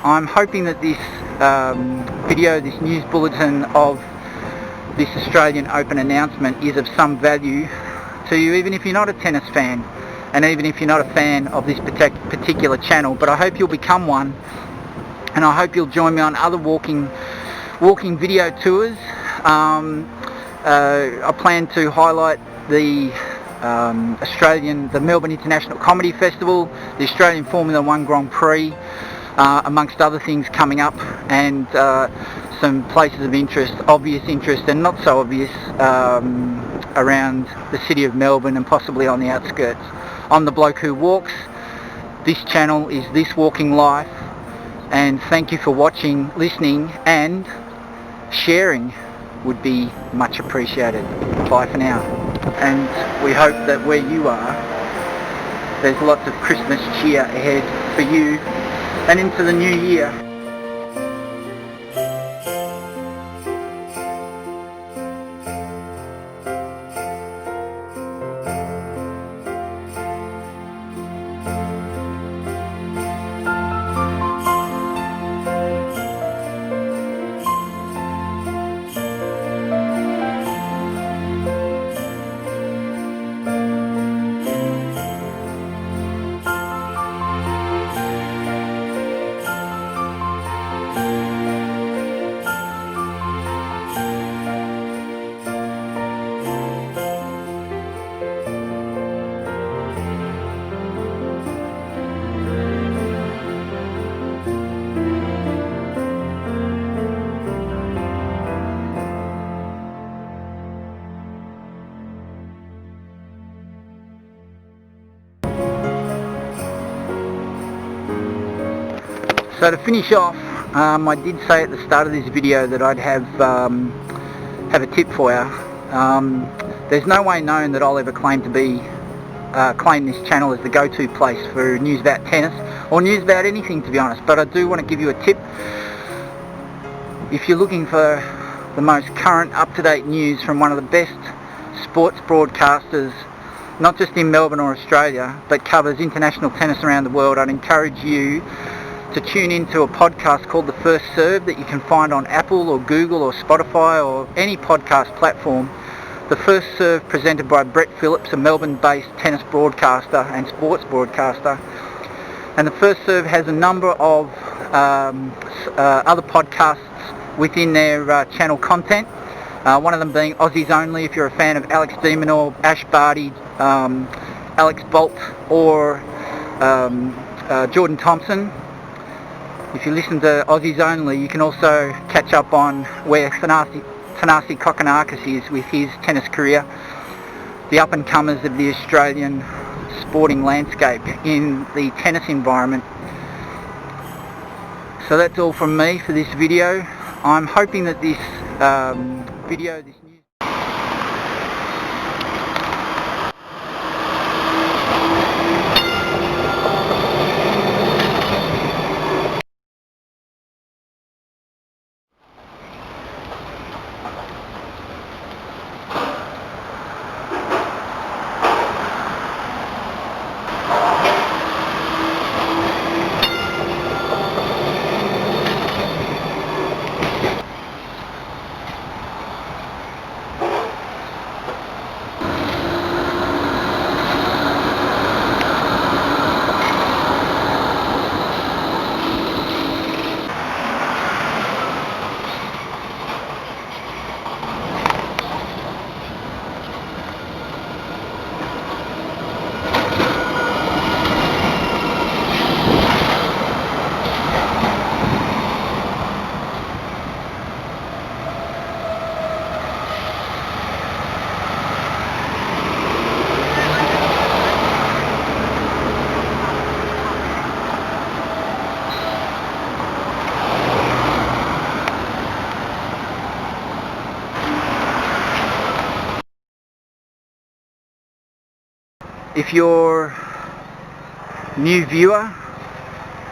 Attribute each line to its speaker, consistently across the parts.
Speaker 1: I'm hoping that this video, this news bulletin of this Australian Open announcement is of some value to you, even if you're not a tennis fan, and even if you're not a fan of this particular channel. But I hope you'll become one, and I hope you'll join me on other walking video tours. I plan to highlight the the Melbourne International Comedy Festival, the Australian Formula 1 Grand Prix, amongst other things coming up, and some places of interest, obvious interest and not so obvious, around the city of Melbourne and possibly on the outskirts. I'm the bloke who walks. This channel is This Walking Life, and thank you for watching, listening, and sharing would be much appreciated. Bye for now. And we hope that where you are, there's lots of Christmas cheer ahead for you and into the new year. So to finish off, I did say at the start of this video that I'd have a tip for you. There's no way known that I'll ever claim this channel as the go-to place for news about tennis, or news about anything, to be honest, but I do want to give you a tip. If you're looking for the most current, up-to-date news from one of the best sports broadcasters, not just in Melbourne or Australia, but covers international tennis around the world, I'd encourage you to tune into a podcast called The First Serve that you can find on Apple or Google or Spotify or any podcast platform. The First Serve, presented by Brett Phillips, a Melbourne-based tennis broadcaster and sports broadcaster. And The First Serve has a number of other podcasts within their channel content. One of them being Aussies Only, if you're a fan of Alex de Minaur, Ash Barty, Alex Bolt, or Jordan Thompson. If you listen to Aussies Only, you can also catch up on where Thanasi Kokkinakis is with his tennis career, the up-and-comers of the Australian sporting landscape in the tennis environment. So that's all from me for this video. I'm hoping that this video, this news... If you're a new viewer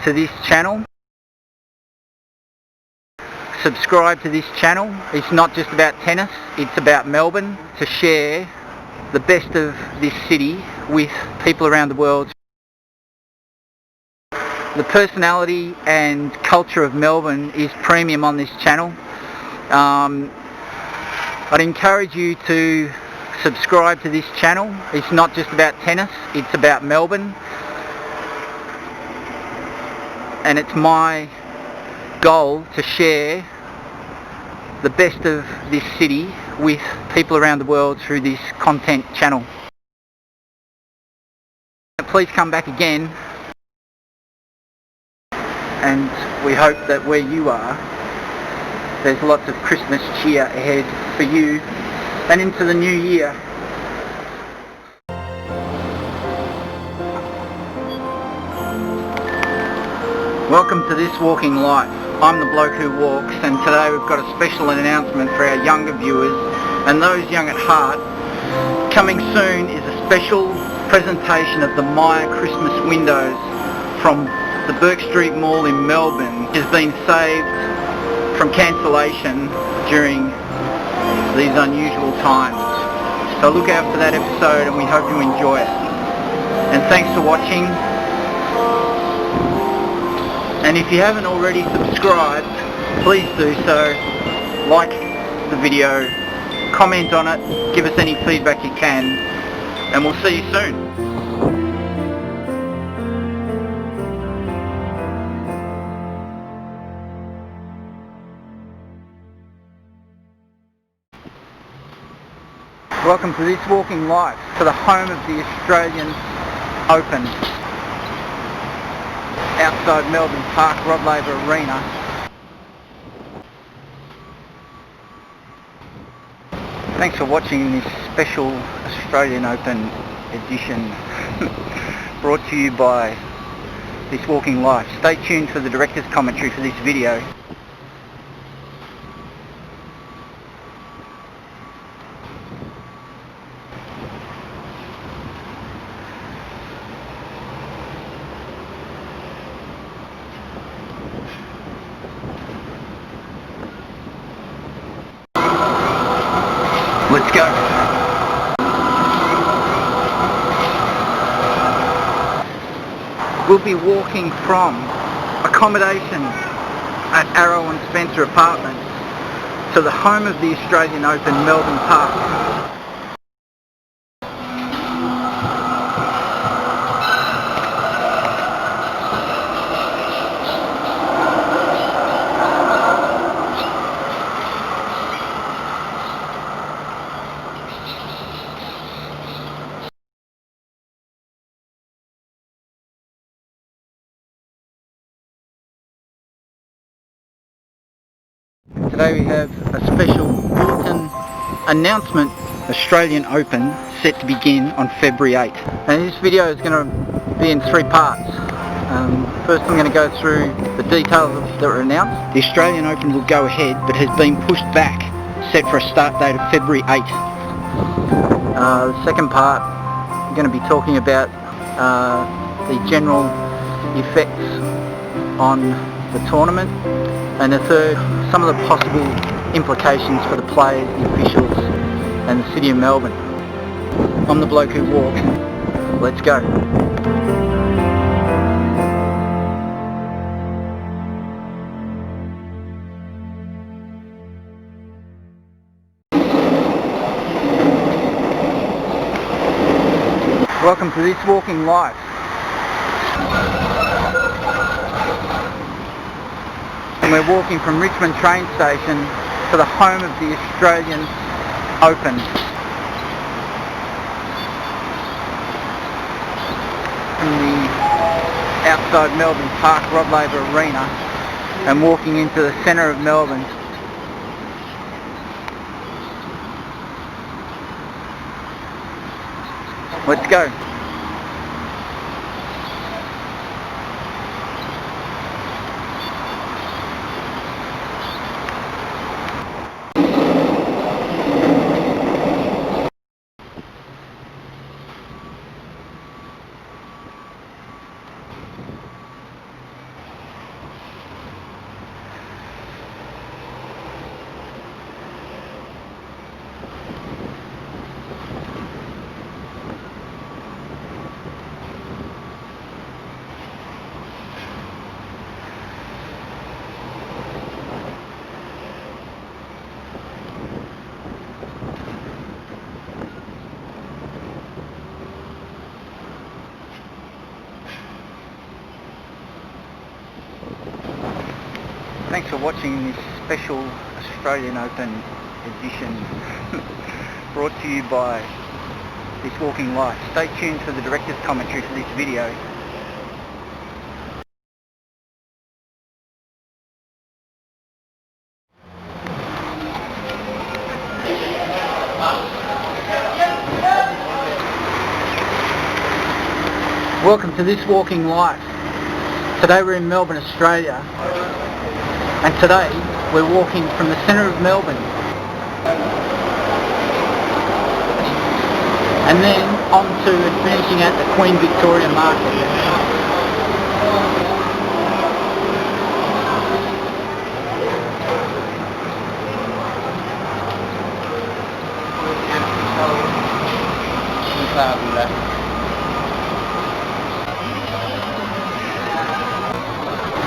Speaker 1: to this channel, subscribe to this channel. It's not just about tennis, it's about Melbourne, to share the best of this city with people around the world. The personality and culture of Melbourne is premium on this channel. I'd encourage you to subscribe to this channel. It's not just about tennis, it's about Melbourne. And it's my goal to share the best of this city with people around the world through this content channel. Please come back again, and we hope that where you are there's lots of Christmas cheer ahead for you and into the new year. Welcome to This Walking Life. I'm the bloke who walks, and today we've got a special announcement for our younger viewers and those young at heart. Coming soon is a special presentation of the Maya Christmas windows from the Burke Street Mall in Melbourne. It has been saved from cancellation during these unusual times. So look out for that episode, and we hope you enjoy it. And thanks for watching. And if you haven't already subscribed, please do so. Like the video, comment on it, give us any feedback you can, and we'll see you soon. Welcome to This Walking Life, to the home of the Australian Open, outside Melbourne Park, Laver Arena. Thanks for watching this special Australian Open edition brought to you by This Walking Life. Stay tuned for the director's commentary for this video. Let's go. We'll be walking from accommodation at Arrow and Spencer Apartments to the home of the Australian Open, Melbourne Park. Today we have a special bulletin announcement. Australian Open set to begin on February 8th. And this video is going to be in 3 parts. First I'm going to go through the details that were announced. The Australian Open will go ahead, but has been pushed back, set for a start date of February 8th. The second part, I'm going to be talking about the general effects on the tournament. And the third, some of the possible implications for the players, the officials and the City of Melbourne. I'm the bloke who walks. Let's go. Welcome to This Walking Life. And we're walking from Richmond train station to the home of the Australian Open. From the outside Melbourne Park, Laver Arena, and walking into the centre of Melbourne. Let's go. Thanks for watching this special Australian Open edition brought to you by This Walking Life. Stay tuned for the director's commentary for this video. Welcome to This Walking Life. Today we're in Melbourne, Australia, and today we're walking from the centre of Melbourne and then on to finishing at the Queen Victoria Market.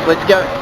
Speaker 1: Let's go.